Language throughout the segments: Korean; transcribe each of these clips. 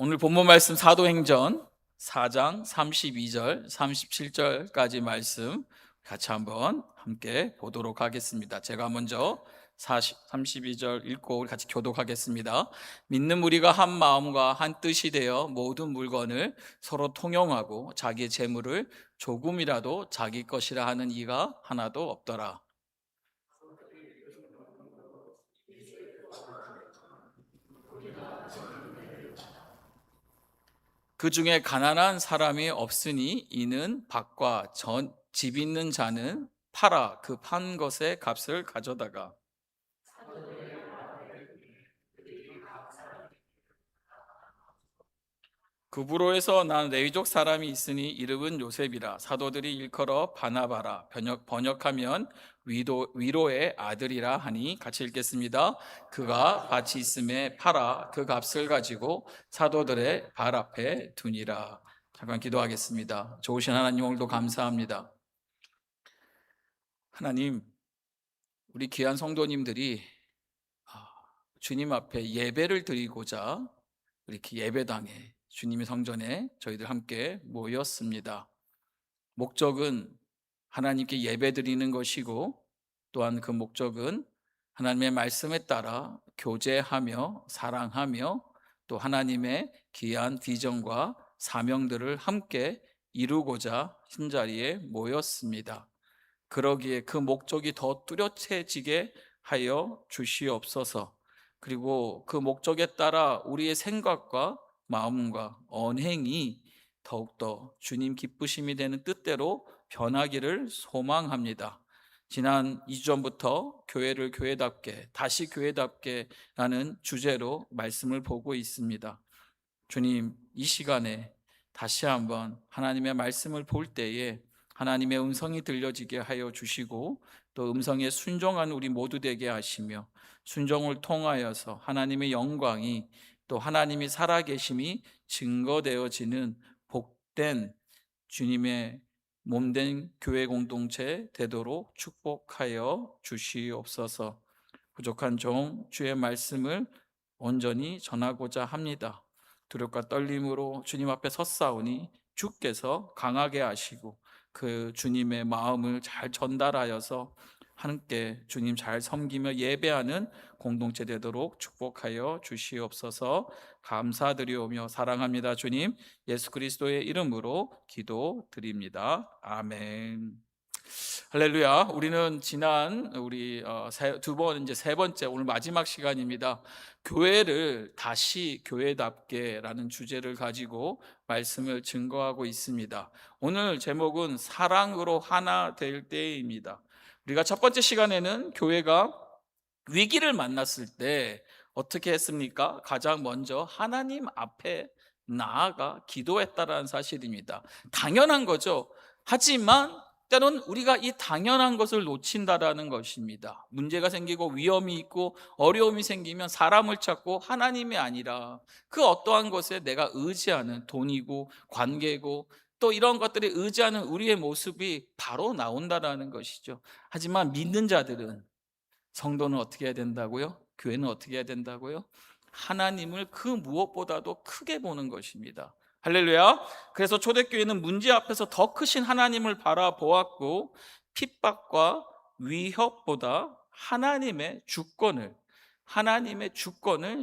오늘 본문 말씀 사도행전 4장 32절, 37절까지 말씀 같이 한번 함께 보도록 하겠습니다. 제가 먼저 32절 읽고 같이 교독하겠습니다. 믿는 무리가 한 마음과 한 뜻이 되어 모든 물건을 서로 통용하고 자기의 재물을 조금이라도 자기 것이라 하는 이가 하나도 없더라. 그 중에 가난한 사람이 없으니 이는 밭과 집 있는 자는 팔아 그 판 것의 값을 가져다가 그부로에서 난 레위족 사람이 있으니 이름은 요셉이라. 사도들이 일컬어 바나바라, 번역하면 위로의 아들이라 하니. 같이 읽겠습니다. 그가 밭이 있음에 팔아 그 값을 가지고 사도들의 발 앞에 두니라. 잠깐 기도하겠습니다. 좋으신 하나님, 오늘도 감사합니다. 하나님, 우리 귀한 성도님들이 주님 앞에 예배를 드리고자 이렇게 예배당에, 주님의 성전에 저희들 함께 모였습니다. 목적은 하나님께 예배 드리는 것이고, 또한 그 목적은 하나님의 말씀에 따라 교제하며 사랑하며 또 하나님의 귀한 비전과 사명들을 함께 이루고자 흰자리에 모였습니다. 그러기에 그 목적이 더 뚜렷해지게 하여 주시옵소서. 그리고 그 목적에 따라 우리의 생각과 마음과 언행이 더욱더 주님 기쁘심이 되는 뜻대로 변하기를 소망합니다. 지난 2주 전부터 교회를 교회답게, 다시 교회답게 라는 주제로 말씀을 보고 있습니다. 주님, 이 시간에 다시 한번 하나님의 말씀을 볼 때에 하나님의 음성이 들려지게 하여 주시고, 또 음성에 순종한 우리 모두 되게 하시며, 순종을 통하여서 하나님의 영광이, 또 하나님이 살아계심이 증거되어지는 복된 주님의 몸된 교회 공동체 되도록 축복하여 주시옵소서. 부족한 종 주의 말씀을 온전히 전하고자 합니다. 두렵과 떨림으로 주님 앞에 섰사오니 주께서 강하게 하시고 그 주님의 마음을 잘 전달하여서 함께 주님 잘 섬기며 예배하는 공동체 되도록 축복하여 주시옵소서. 감사드리오며 사랑합니다. 주님, 예수 그리스도의 이름으로 기도드립니다. 아멘. 할렐루야. 우리는 지난 우리 이제 세 번째, 오늘 마지막 시간입니다. 교회를 다시 교회답게라는 주제를 가지고 말씀을 증거하고 있습니다. 오늘 제목은 사랑으로 하나 될 때입니다. 우리가 첫 번째 시간에는 교회가 위기를 만났을 때 어떻게 했습니까? 가장 먼저 하나님 앞에 나아가 기도했다라는 사실입니다. 당연한 거죠. 하지만 때로는 우리가 이 당연한 것을 놓친다라는 것입니다. 문제가 생기고 위험이 있고 어려움이 생기면 사람을 찾고 하나님이 아니라 그 어떠한 것에 내가 의지하는 돈이고 관계고 또 이런 것들에 의지하는 우리의 모습이 바로 나온다라는 것이죠. 하지만 믿는 자들은, 성도는 어떻게 해야 된다고요? 교회는 어떻게 해야 된다고요? 하나님을 그 무엇보다도 크게 보는 것입니다. 할렐루야. 그래서 초대교회는 문제 앞에서 더 크신 하나님을 바라보았고, 핍박과 위협보다 하나님의 주권을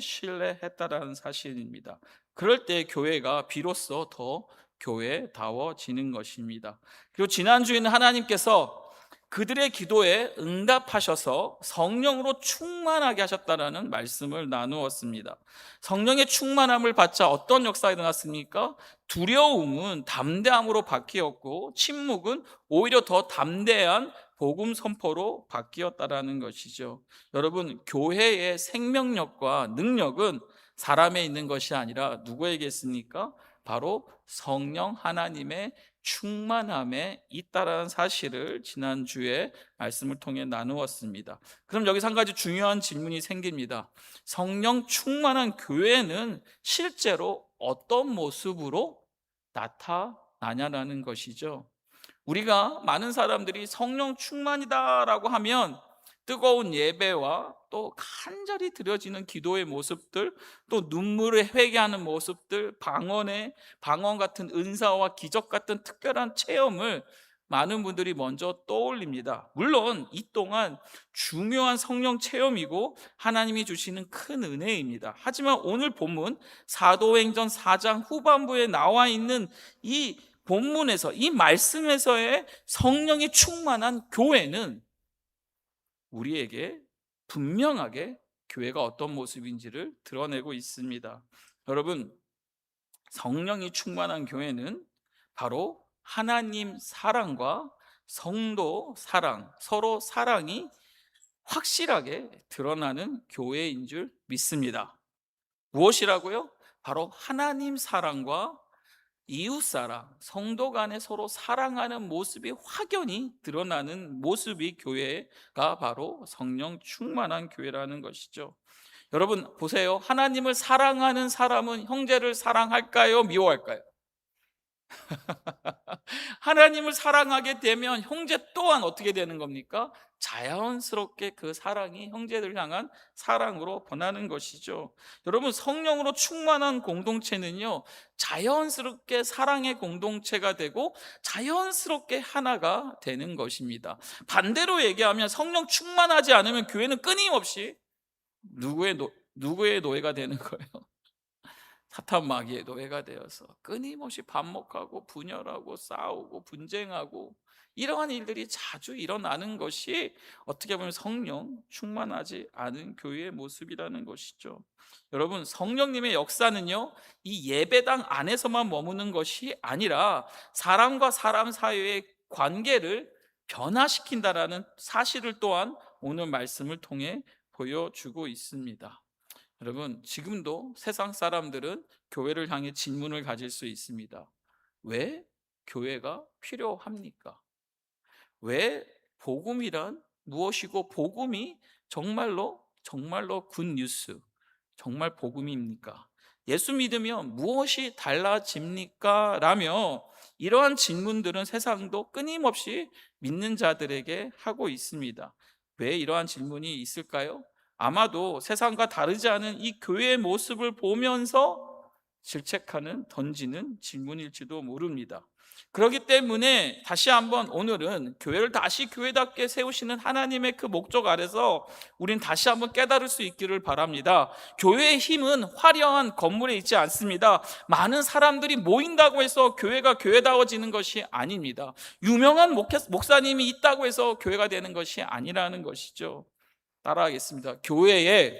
신뢰했다라는 사실입니다. 그럴 때 교회가 비로소 더 교회다워지는 것입니다. 그리고 지난주에는 하나님께서 그들의 기도에 응답하셔서 성령으로 충만하게 하셨다라는 말씀을 나누었습니다. 성령의 충만함을 받자 어떤 역사가 일어났습니까? 두려움은 담대함으로 바뀌었고 침묵은 오히려 더 담대한 복음 선포로 바뀌었다라는 것이죠. 여러분, 교회의 생명력과 능력은 사람에 있는 것이 아니라 누구에게 있습니까? 바로 성령 하나님의 충만함에 있다라는 사실을 지난주에 말씀을 통해 나누었습니다. 그럼 여기서 한 가지 중요한 질문이 생깁니다. 성령 충만한 교회는 실제로 어떤 모습으로 나타나냐라는 것이죠. 우리가 많은 사람들이 성령 충만이다라고 하면 뜨거운 예배와 또 간절히 드려지는 기도의 모습들, 또 눈물을 회개하는 모습들, 방언 같은 은사와 기적 같은 특별한 체험을 많은 분들이 먼저 떠올립니다. 물론 이 동안 중요한 성령 체험이고 하나님이 주시는 큰 은혜입니다. 하지만 오늘 본문 사도행전 4장 후반부에 나와 있는 이 본문에서, 이 말씀에서의 성령이 충만한 교회는 우리에게 분명하게 교회가 어떤 모습인지를 드러내고 있습니다. 여러분, 성령이 충만한 교회는 바로 하나님 사랑과 성도 사랑, 서로 사랑이 확실하게 드러나는 교회인 줄 믿습니다. 무엇이라고요? 바로 하나님 사랑과 이웃 사랑, 성도 간에 서로 사랑하는 모습이 확연히 드러나는 모습이 교회가 바로 성령 충만한 교회라는 것이죠. 여러분 보세요. 하나님을 사랑하는 사람은 형제를 사랑할까요? 미워할까요? 하나님을 사랑하게 되면 형제 또한 어떻게 되는 겁니까? 자연스럽게 그 사랑이 형제들 향한 사랑으로 변하는 것이죠. 여러분, 성령으로 충만한 공동체는요, 자연스럽게 사랑의 공동체가 되고 자연스럽게 하나가 되는 것입니다. 반대로 얘기하면 성령 충만하지 않으면 교회는 끊임없이 누구의 노예가 되는 거예요? 사탄 마귀의 노예가 되어서 끊임없이 반목하고 분열하고 싸우고 분쟁하고 이러한 일들이 자주 일어나는 것이 어떻게 보면 성령 충만하지 않은 교회의 모습이라는 것이죠. 여러분, 성령님의 역사는요, 이 예배당 안에서만 머무는 것이 아니라 사람과 사람 사이의 관계를 변화시킨다라는 사실을 또한 오늘 말씀을 통해 보여주고 있습니다. 여러분, 지금도 세상 사람들은 교회를 향해 질문을 가질 수 있습니다. 왜 교회가 필요합니까? 왜 복음이란 무엇이고 복음이 정말로 굿뉴스, 정말 복음입니까? 예수 믿으면 무엇이 달라집니까? 라며 이러한 질문들은 세상도 끊임없이 믿는 자들에게 하고 있습니다. 왜 이러한 질문이 있을까요? 아마도 세상과 다르지 않은 이 교회의 모습을 보면서 질책하는, 던지는 질문일지도 모릅니다. 그렇기 때문에 다시 한번 오늘은 교회를 다시 교회답게 세우시는 하나님의 그 목적 아래서 우린 다시 한번 깨달을 수 있기를 바랍니다. 교회의 힘은 화려한 건물에 있지 않습니다. 많은 사람들이 모인다고 해서 교회가 교회다워지는 것이 아닙니다. 유명한 목사님이 있다고 해서 교회가 되는 것이 아니라는 것이죠. 따라하겠습니다. 교회의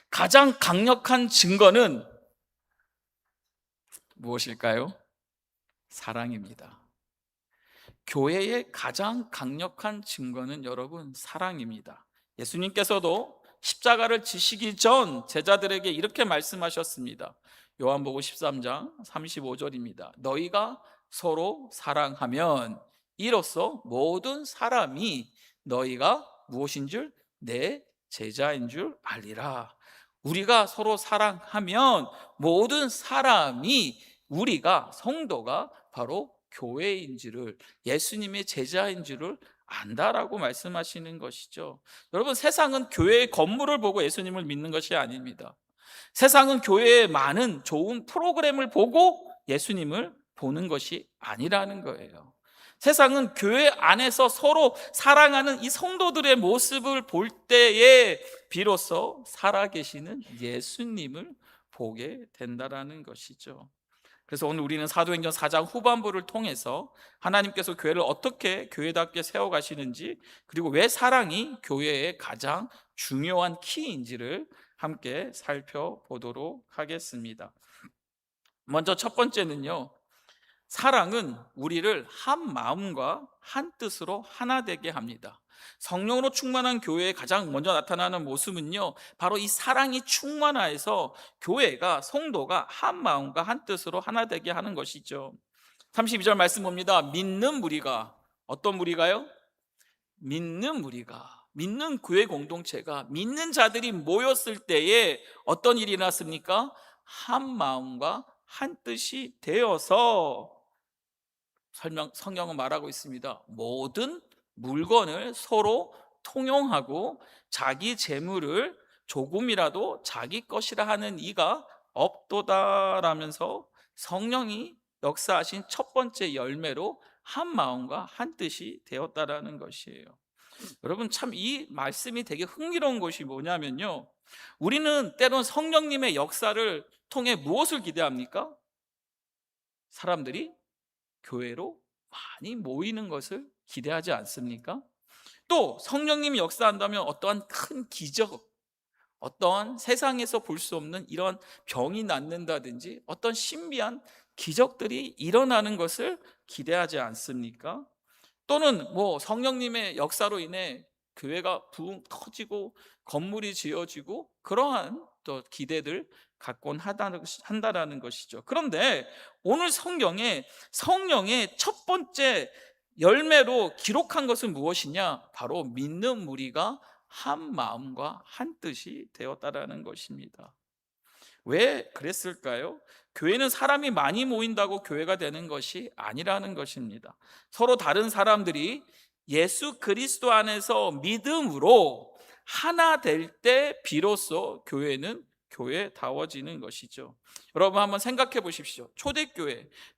가장 강력한 증거는 무엇일까요? 사랑입니다. 교회의 가장 강력한 증거는 여러분 사랑입니다. 예수님께서도 십자가를 지시기 전 제자들에게 이렇게 말씀하셨습니다. 요한복음 13장 35절입니다. 너희가 서로 사랑하면 이로써 모든 사람이 너희가 무엇인 줄? 내 제자인 줄 알리라. 우리가 서로 사랑하면 모든 사람이, 우리가 성도가 바로 교회인지를, 예수님의 제자인지를 안다라고 말씀하시는 것이죠. 여러분, 세상은 교회의 건물을 보고 예수님을 믿는 것이 아닙니다. 세상은 교회의 많은 좋은 프로그램을 보고 예수님을 보는 것이 아니라는 거예요. 세상은 교회 안에서 서로 사랑하는 이 성도들의 모습을 볼 때에 비로소 살아계시는 예수님을 보게 된다라는 것이죠. 그래서 오늘 우리는 사도행전 4장 후반부를 통해서 하나님께서 교회를 어떻게 교회답게 세워가시는지, 그리고 왜 사랑이 교회의 가장 중요한 키인지를 함께 살펴보도록 하겠습니다. 먼저 첫 번째는요, 사랑은 우리를 한 마음과 한 뜻으로 하나 되게 합니다. 성령으로 충만한 교회의 가장 먼저 나타나는 모습은요, 바로 이 사랑이 충만하여서 교회가, 성도가 한 마음과 한 뜻으로 하나 되게 하는 것이죠. 32절 말씀 봅니다. 믿는 무리가, 어떤 무리가요? 믿는 무리가, 믿는 교회 공동체가, 믿는 자들이 모였을 때에 어떤 일이 일어났습니까? 한 마음과 한 뜻이 되어서, 성경은 말하고 있습니다. 모든 물건을 서로 통용하고 자기 재물을 조금이라도 자기 것이라 하는 이가 없도다라면서 성령이 역사하신 첫 번째 열매로 한 마음과 한 뜻이 되었다라는 것이에요. 여러분, 참 이 말씀이 되게 흥미로운 것이 뭐냐면요, 우리는 때론 성령님의 역사를 통해 무엇을 기대합니까? 사람들이 교회로 많이 모이는 것을 기대하지 않습니까? 또 성령님이 역사한다면 어떠한 큰 기적, 어떠한 세상에서 볼 수 없는 이런 병이 낫는다든지 어떤 신비한 기적들이 일어나는 것을 기대하지 않습니까? 또는 뭐 성령님의 역사로 인해 교회가 부흥 터지고 건물이 지어지고 그러한 또 기대들 갖곤 한다라는 것이죠. 그런데 오늘 성경에 성령의 첫 번째 열매로 기록한 것은 무엇이냐? 바로 믿는 무리가 한 마음과 한 뜻이 되었다라는 것입니다. 왜 그랬을까요? 교회는 사람이 많이 모인다고 교회가 되는 것이 아니라는 것입니다. 서로 다른 사람들이 예수 그리스도 안에서 믿음으로 하나 될 때 비로소 교회는 교회다워지는 것이죠. 여러분, 한번 생각해 보십시오.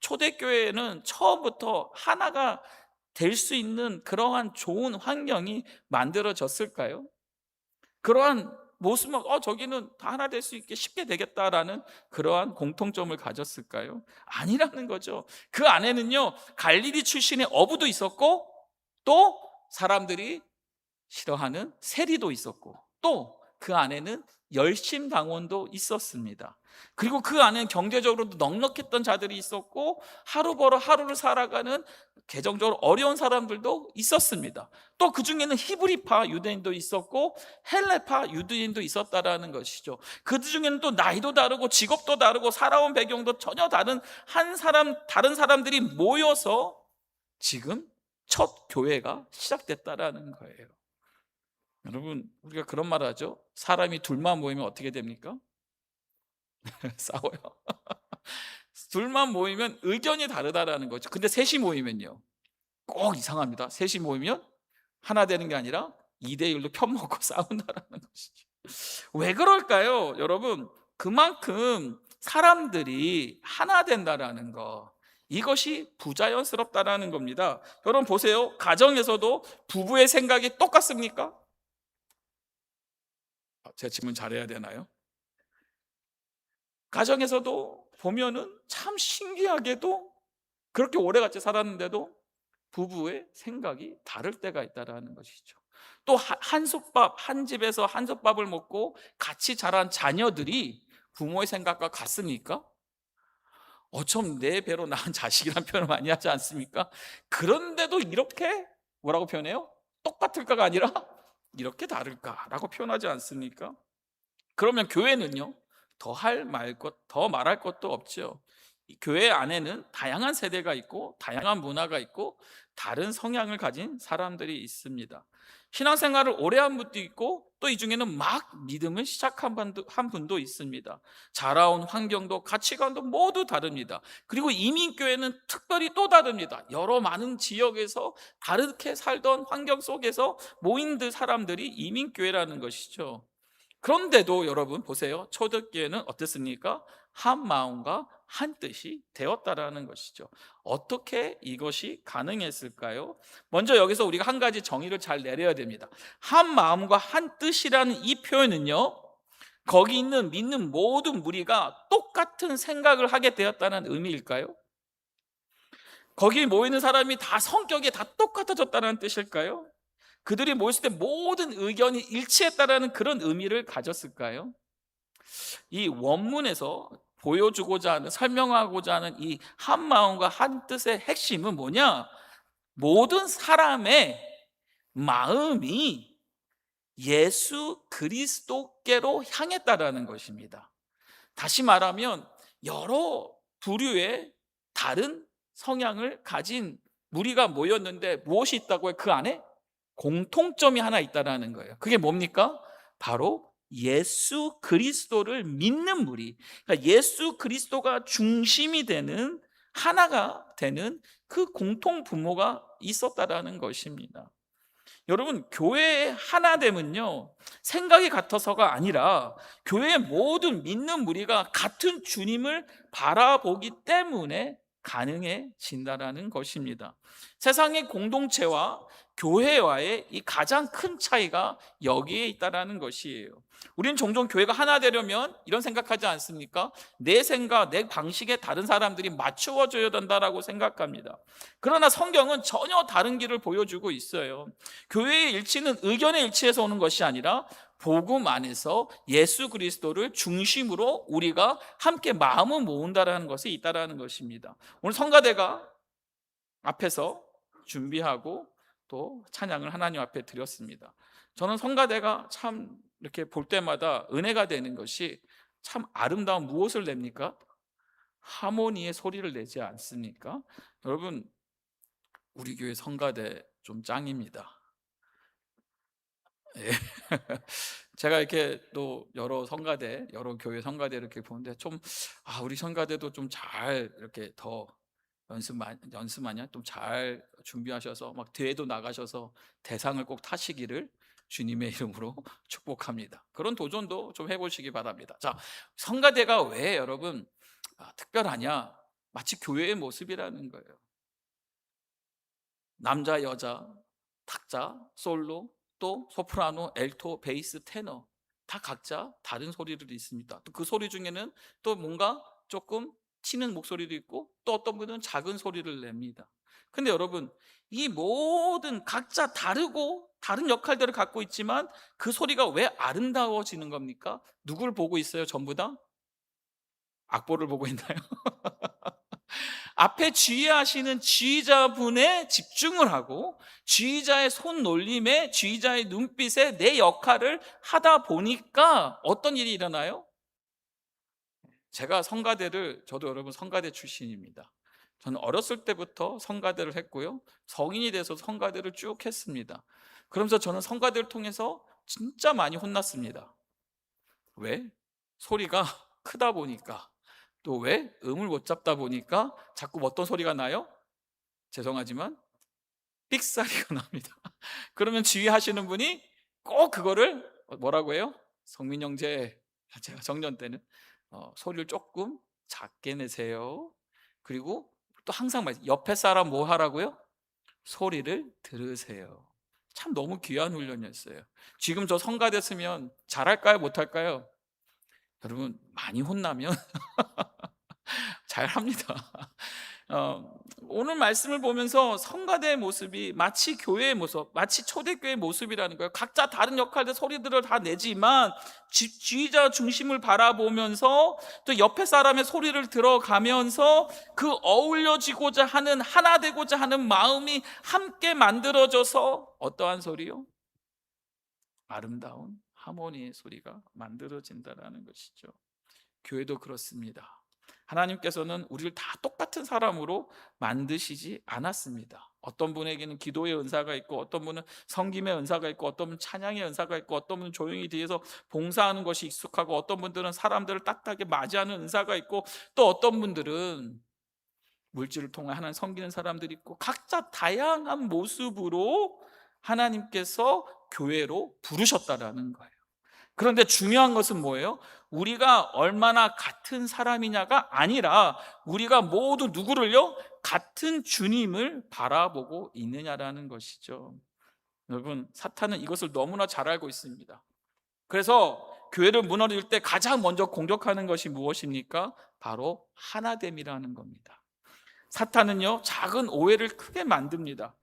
초대교회는 처음부터 하나가 될 수 있는 그러한 좋은 환경이 만들어졌을까요? 그러한 모습은 저기는 다 하나 될 수 있게 쉽게 되겠다라는 그러한 공통점을 가졌을까요? 아니라는 거죠. 그 안에는요, 갈릴리 출신의 어부도 있었고, 또 사람들이 싫어하는 세리도 있었고, 또 그 안에는 열심당원도 있었습니다. 그리고 그 안에는 경제적으로도 넉넉했던 자들이 있었고, 하루 벌어 하루를 살아가는 계정적으로 어려운 사람들도 있었습니다. 또 그 중에는 히브리파 유대인도 있었고 헬레파 유대인도 있었다라는 것이죠. 그 중에는 또 나이도 다르고 직업도 다르고 살아온 배경도 전혀 다른 다른 사람들이 모여서 지금 첫 교회가 시작됐다라는 거예요. 여러분, 우리가 그런 말 하죠. 사람이 둘만 모이면 어떻게 됩니까? 싸워요. 둘만 모이면 의견이 다르다라는 거죠. 근데 셋이 모이면요, 꼭 이상합니다. 셋이 모이면 하나 되는 게 아니라 2대1로 편먹고 싸운다라는 것이죠. 왜 그럴까요? 여러분, 그만큼 사람들이 하나 된다라는 거, 이것이 부자연스럽다라는 겁니다. 여러분 보세요. 가정에서도 부부의 생각이 똑같습니까? 제가 질문 잘해야 되나요? 가정에서도 보면은 참 신기하게도 그렇게 오래 같이 살았는데도 부부의 생각이 다를 때가 있다라는 것이죠. 또 한솥밥, 한 집에서 한솥밥을 먹고 같이 자란 자녀들이 부모의 생각과 같습니까? 어쩜 내 배로 낳은 자식이란 표현을 많이 하지 않습니까? 그런데도 이렇게 뭐라고 표현해요? 똑같을까가 아니라 이렇게 다를까라고 표현하지 않습니까? 그러면 교회는요, 더 말할 것도 없죠. 이 교회 안에는 다양한 세대가 있고 다양한 문화가 있고 다른 성향을 가진 사람들이 있습니다. 신앙생활을 오래 한 분도 있고 또 이 중에는 막 믿음을 시작한 한 분도 있습니다. 자라온 환경도 가치관도 모두 다릅니다. 그리고 이민교회는 특별히 또 다릅니다. 여러 많은 지역에서 다르게 살던 환경 속에서 모인 사람들이 이민교회라는 것이죠. 그런데도 여러분 보세요. 초대교회는 어땠습니까? 한 마음과 한 뜻이 되었다라는 것이죠. 어떻게 이것이 가능했을까요? 먼저 여기서 우리가 한 가지 정의를 잘 내려야 됩니다. 한 마음과 한 뜻이라는 이 표현은요, 거기 있는 믿는 모든 무리가 똑같은 생각을 하게 되었다는 의미일까요? 거기 모이는 사람이 다 성격이 다 똑같아졌다는 뜻일까요? 그들이 모였을 때 모든 의견이 일치했다라는 그런 의미를 가졌을까요? 이 원문에서 보여주고자 하는, 설명하고자 하는 이 한 마음과 한 뜻의 핵심은 뭐냐? 모든 사람의 마음이 예수 그리스도께로 향했다라는 것입니다. 다시 말하면 여러 부류의 다른 성향을 가진 무리가 모였는데 무엇이 있다고요? 그 안에 공통점이 하나 있다라는 거예요. 그게 뭡니까? 바로 예수 그리스도를 믿는 무리. 그러니까 예수 그리스도가 중심이 되는, 하나가 되는 그 공통 부모가 있었다라는 것입니다. 여러분, 교회의 하나됨은요, 생각이 같아서가 아니라 교회의 모든 믿는 무리가 같은 주님을 바라보기 때문에 가능해진다라는 것입니다. 세상의 공동체와 교회와의 이 가장 큰 차이가 여기에 있다라는 것이에요. 우리는 종종 교회가 하나 되려면 이런 생각하지 않습니까? 내 생각, 내 방식에 다른 사람들이 맞추어줘야 된다라고 생각합니다. 그러나 성경은 전혀 다른 길을 보여주고 있어요. 교회의 일치는 의견의 일치에서 오는 것이 아니라 복음 안에서 예수 그리스도를 중심으로 우리가 함께 마음을 모은다라는 것이 있다라는 것입니다. 오늘 성가대가 앞에서 준비하고 또 찬양을 하나님 앞에 드렸습니다. 저는 성가대가 참 이렇게 볼 때마다 은혜가 되는 것이, 참 아름다운 무엇을 냅니까? 하모니의 소리를 내지 않습니까? 여러분, 우리 교회 성가대 좀 짱입니다. 예. 제가 이렇게 또 여러 성가대, 여러 교회 성가대 이렇게 보는데 좀, 우리 성가대도 좀 잘 이렇게 더 연습 많이 좀 잘 준비하셔서 막 대회도 나가셔서 대상을 꼭 타시기를 주님의 이름으로 축복합니다. 그런 도전도 좀 해보시기 바랍니다. 자, 성가대가 왜 여러분 특별하냐? 마치 교회의 모습이라는 거예요. 남자, 여자, 탁자, 솔로, 또 소프라노, 엘토, 베이스, 테너, 다 각자 다른 소리들이 있습니다. 또 그 소리 중에는 또 뭔가 조금 튀는 목소리도 있고, 또 어떤 분은 작은 소리를 냅니다. 근데 여러분, 이 모든 각자 다르고 다른 역할들을 갖고 있지만 그 소리가 왜 아름다워지는 겁니까? 누굴 보고 있어요? 전부 다 악보를 보고 있나요? 앞에 지휘하시는 지휘자분에 집중을 하고 지휘자의 손놀림에, 지휘자의 눈빛에 내 역할을 하다 보니까 어떤 일이 일어나요? 제가 성가대를, 저도 여러분 성가대 출신입니다. 저는 어렸을 때부터 성가대를 했고요, 성인이 돼서 성가대를 쭉 했습니다. 그러면서 저는 성가대를 통해서 진짜 많이 혼났습니다. 왜? 소리가 크다 보니까. 또 왜? 음을 못 잡다 보니까 자꾸 어떤 소리가 나요? 죄송하지만 삑사리가 납니다. 그러면 지휘하시는 분이 꼭 그거를 뭐라고 해요? 성민 형제, 제가 정년 때는 소리를 조금 작게 내세요. 그리고 또 항상 옆에 사람 뭐 하라고요? 소리를 들으세요. 참 너무 귀한 훈련이었어요. 지금 저 성가 됐으면 잘할까요? 못할까요? 여러분, 많이 혼나면 잘합니다. 오늘 말씀을 보면서 성가대의 모습이 마치 교회의 모습, 마치 초대교회의 모습이라는 거예요. 각자 다른 역할들, 소리들을 다 내지만 지휘자 중심을 바라보면서 또 옆에 사람의 소리를 들어가면서 그 어울려지고자 하는, 하나 되고자 하는 마음이 함께 만들어져서 어떠한 소리요? 아름다운 하모니의 소리가 만들어진다는 것이죠. 교회도 그렇습니다. 하나님께서는 우리를 다 똑같은 사람으로 만드시지 않았습니다. 어떤 분에게는 기도의 은사가 있고, 어떤 분은 섬김의 은사가 있고, 어떤 분은 찬양의 은사가 있고, 어떤 분은 조용히 뒤에서 봉사하는 것이 익숙하고, 어떤 분들은 사람들을 따뜻하게 맞이하는 은사가 있고, 또 어떤 분들은 물질을 통해 하나님 섬기는 사람들이 있고, 각자 다양한 모습으로 하나님께서 교회로 부르셨다라는 거예요. 그런데 중요한 것은 뭐예요? 우리가 얼마나 같은 사람이냐가 아니라 우리가 모두 누구를요? 같은 주님을 바라보고 있느냐라는 것이죠. 여러분, 사탄은 이것을 너무나 잘 알고 있습니다. 그래서 교회를 무너질 때 가장 먼저 공격하는 것이 무엇입니까? 바로 하나됨이라는 겁니다. 사탄은요, 작은 오해를 크게 만듭니다.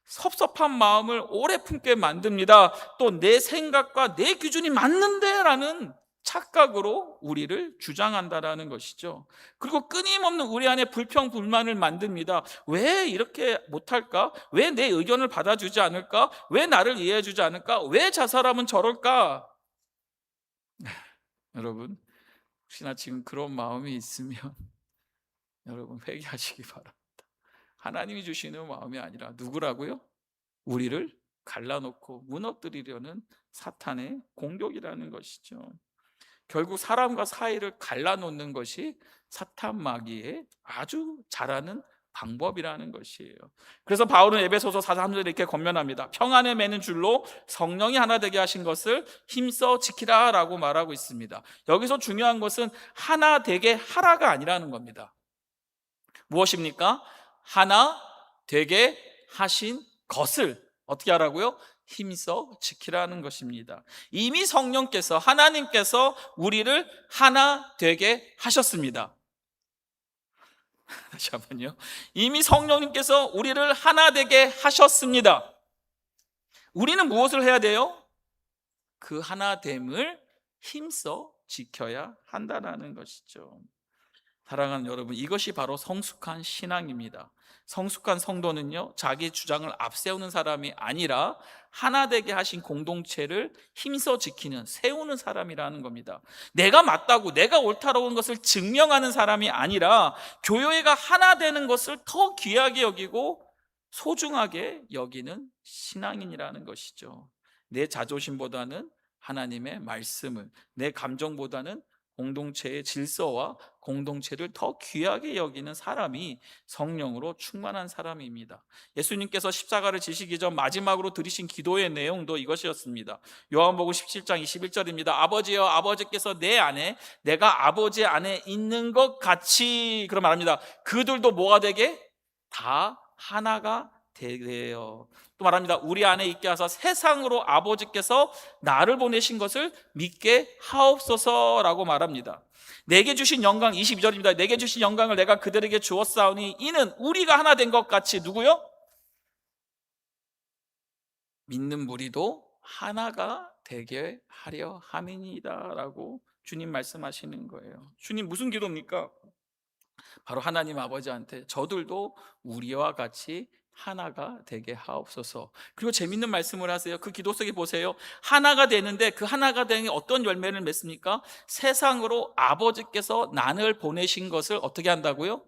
섭섭한 마음을 오래 품게 만듭니다. 또 내 생각과 내 기준이 맞는데 라는 착각으로 우리를 주장한다라는 것이죠. 그리고 끊임없는 우리 안에 불평 불만을 만듭니다. 왜 이렇게 못할까? 왜 내 의견을 받아주지 않을까? 왜 나를 이해해 주지 않을까? 왜 저 사람은 저럴까? 여러분, 혹시나 지금 그런 마음이 있으면 여러분, 회개하시기 바랍니다. 하나님이 주시는 마음이 아니라 누구라고요? 우리를 갈라놓고 무너뜨리려는 사탄의 공격이라는 것이죠. 결국 사람과 사이를 갈라놓는 것이 사탄 마귀의 아주 잘하는 방법이라는 것이에요. 그래서 바울은 에베소서 4:3절에 이렇게 권면합니다. 평안에 매는 줄로 성령이 하나 되게 하신 것을 힘써 지키라라고 말하고 있습니다. 여기서 중요한 것은 하나 되게 하라가 아니라는 겁니다. 무엇입니까? 하나 되게 하신 것을 어떻게 하라고요? 힘써 지키라는 것입니다. 이미 성령께서, 하나님께서 우리를 하나 되게 하셨습니다. 다시 한번요. 이미 성령님께서 우리를 하나 되게 하셨습니다. 우리는 무엇을 해야 돼요? 그 하나됨을 힘써 지켜야 한다는 것이죠. 사랑하는 여러분, 이것이 바로 성숙한 신앙입니다. 성숙한 성도는요, 자기 주장을 앞세우는 사람이 아니라 하나 되게 하신 공동체를 힘써 지키는, 세우는 사람이라는 겁니다. 내가 맞다고, 내가 옳다라고 하는 것을 증명하는 사람이 아니라 교회가 하나 되는 것을 더 귀하게 여기고 소중하게 여기는 신앙인이라는 것이죠. 내 자존심보다는 하나님의 말씀을, 내 감정보다는 공동체의 질서와 공동체를 더 귀하게 여기는 사람이 성령으로 충만한 사람입니다. 예수님께서 십자가를 지시기 전 마지막으로 드리신 기도의 내용도 이것이었습니다. 요한복음 17장 21절입니다. 아버지여, 아버지께서 내 안에, 내가 아버지 안에 있는 것 같이, 그런 말합니다. 그들도 뭐가 되게? 다 하나가 되게요. 또 말합니다. 우리 안에 있게 하사 세상으로 아버지께서 나를 보내신 것을 믿게 하옵소서라고 말합니다. 내게 주신 영광, 22절입니다. 내게 주신 영광을 내가 그들에게 주었사오니 이는 우리가 하나 된 것 같이, 누구요? 믿는 무리도 하나가 되게 하려 함이니이다라고 주님 말씀하시는 거예요. 주님 무슨 기도입니까? 바로 하나님 아버지한테 저들도 우리와 같이 하나가 되게 하옵소서. 그리고 재밌는 말씀을 하세요. 그 기도 속에 보세요. 하나가 되는데 그 하나가 되는 게 어떤 열매를 맺습니까? 세상으로 아버지께서 나를 보내신 것을 어떻게 한다고요?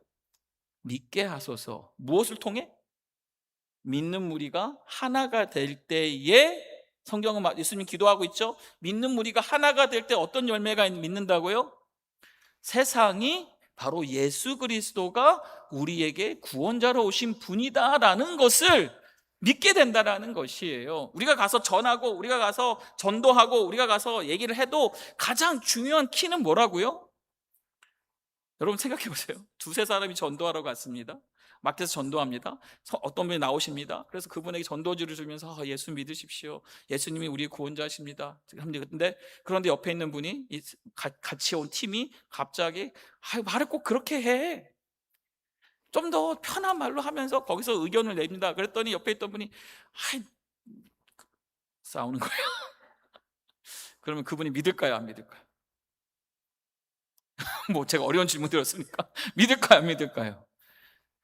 믿게 하소서. 무엇을 통해? 믿는 무리가 하나가 될 때에, 성경은 예수님 기도하고 있죠. 믿는 무리가 하나가 될 때 어떤 열매가 믿는다고요? 세상이 바로 예수 그리스도가 우리에게 구원자로 오신 분이다라는 것을 믿게 된다라는 것이에요. 우리가 가서 전하고, 우리가 가서 전도하고, 우리가 가서 얘기를 해도 가장 중요한 키는 뭐라고요? 여러분 생각해 보세요. 두세 사람이 전도하러 갔습니다. 마켓에서 전도합니다. 어떤 분이 나오십니다. 그래서 그분에게 전도지를 주면서 예수 믿으십시오. 예수님이 우리의 구원자십니다. 그런데 옆에 있는 분이, 같이 온 팀이 갑자기 말을 꼭 그렇게 해. 좀 더 편한 말로 하면서 거기서 의견을 냅니다. 그랬더니 옆에 있던 분이 싸우는 거예요. 그러면 그분이 믿을까요, 안 믿을까요? 뭐 제가 어려운 질문 드렸으니까 믿을까요, 안 믿을까요?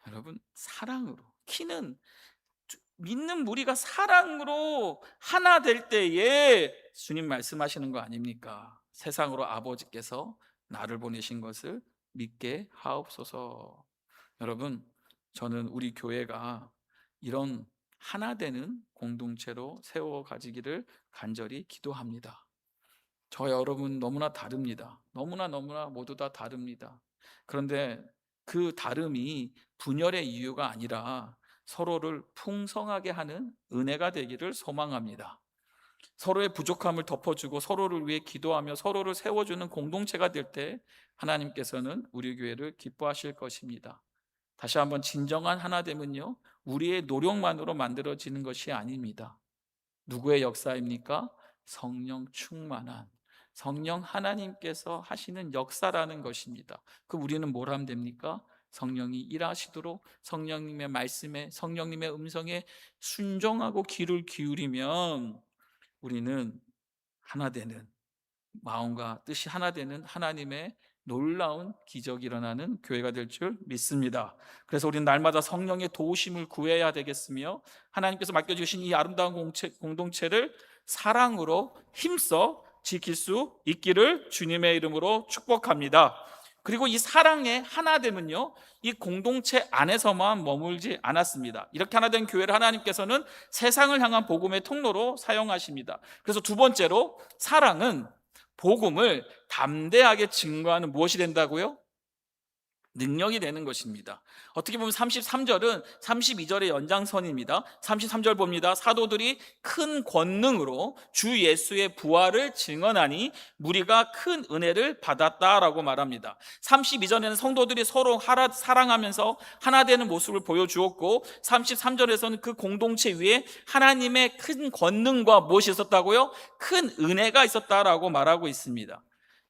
여러분, 사랑으로, 키는 믿는 무리가 사랑으로 하나 될 때에 주님 말씀하시는 거 아닙니까? 세상으로 아버지께서 나를 보내신 것을 믿게 하옵소서. 여러분, 저는 우리 교회가 이런 하나 되는 공동체로 세워 가지기를 간절히 기도합니다. 저 여러분 너무나 다릅니다. 너무나 모두 다 다릅니다. 그런데 그 다름이 분열의 이유가 아니라 서로를 풍성하게 하는 은혜가 되기를 소망합니다. 서로의 부족함을 덮어주고 서로를 위해 기도하며 서로를 세워주는 공동체가 될 때 하나님께서는 우리 교회를 기뻐하실 것입니다. 다시 한번, 진정한 하나됨은요, 우리의 노력만으로 만들어지는 것이 아닙니다. 누구의 역사입니까? 성령 충만한, 성령 하나님께서 하시는 역사라는 것입니다. 우리는 뭘 하면 됩니까? 성령이 일하시도록 성령님의 말씀에, 성령님의 음성에 순종하고 귀를 기울이면 우리는 하나 되는, 마음과 뜻이 하나 되는 하나님의 놀라운 기적이 일어나는 교회가 될 줄 믿습니다. 그래서 우리는 날마다 성령의 도우심을 구해야 되겠으며, 하나님께서 맡겨주신 이 아름다운 공동체를 사랑으로 힘써 지킬 수 있기를 주님의 이름으로 축복합니다. 그리고 이 사랑의 하나됨은요, 이 공동체 안에서만 머물지 않았습니다. 이렇게 하나된 교회를 하나님께서는 세상을 향한 복음의 통로로 사용하십니다. 그래서 두 번째로, 사랑은 복음을 담대하게 증거하는 무엇이 된다고요? 능력이 되는 것입니다. 어떻게 보면 33절은 32절의 연장선입니다. 33절 봅니다. 사도들이 큰 권능으로 주 예수의 부활을 증언하니 무리가 큰 은혜를 받았다라고 말합니다. 32절에는 성도들이 서로 사랑하면서 하나 되는 모습을 보여주었고, 33절에서는 그 공동체 위에 하나님의 큰 권능과 무엇이 있었다고요? 큰 은혜가 있었다라고 말하고 있습니다.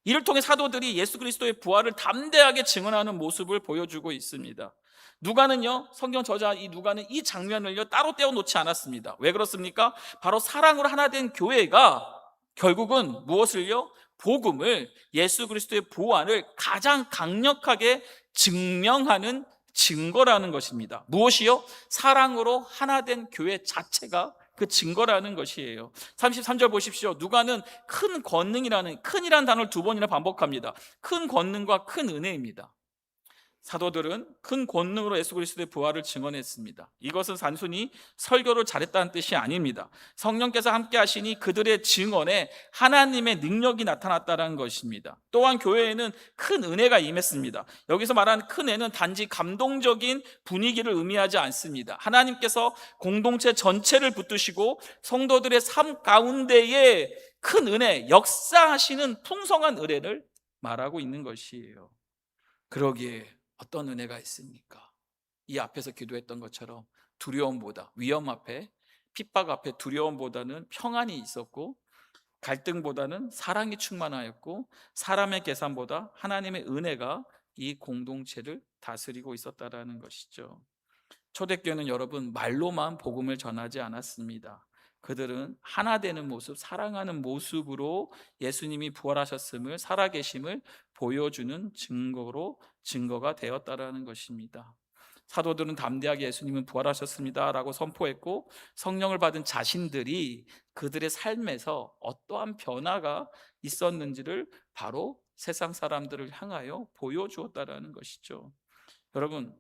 이를 통해 사도들이 예수 그리스도의 부활을 담대하게 증언하는 모습을 보여주고 있습니다. 누가는요, 성경 저자 이 누가는 이 장면을요 따로 떼어놓지 않았습니다. 왜 그렇습니까? 바로 사랑으로 하나 된 교회가 결국은 무엇을요? 복음을, 예수 그리스도의 부활을 가장 강력하게 증명하는 증거라는 것입니다. 무엇이요? 사랑으로 하나 된 교회 자체가 그 증거라는 것이에요. 33절 보십시오. 누가는 큰 권능이라는, 큰이라는 단어를 두 번이나 반복합니다. 큰 권능과 큰 은혜입니다. 사도들은 큰 권능으로 예수 그리스도의 부활을 증언했습니다. 이것은 단순히 설교를 잘했다는 뜻이 아닙니다. 성령께서 함께 하시니 그들의 증언에 하나님의 능력이 나타났다는 것입니다. 또한 교회에는 큰 은혜가 임했습니다. 여기서 말하는 큰 은혜는 단지 감동적인 분위기를 의미하지 않습니다. 하나님께서 공동체 전체를 붙드시고 성도들의 삶 가운데에 큰 은혜, 역사하시는 풍성한 은혜를 말하고 있는 것이에요. 그러기에 어떤 은혜가 있습니까? 이 앞에서 기도했던 것처럼 두려움보다, 위험 앞에, 핍박 앞에 두려움보다는 평안이 있었고, 갈등보다는 사랑이 충만하였고, 사람의 계산보다 하나님의 은혜가 이 공동체를 다스리고 있었다라는 것이죠. 초대교회는 여러분 말로만 복음을 전하지 않았습니다. 그들은 하나 되는 모습, 사랑하는 모습으로 예수님이 부활하셨음을, 살아계심을 보여주는 증거가 되었다라는 것입니다. 사도들은 담대하게 예수님은 부활하셨습니다 라고 선포했고, 성령을 받은 자신들이 그들의 삶에서 어떠한 변화가 있었는지를 바로 세상 사람들을 향하여 보여주었다라는 것이죠. 여러분,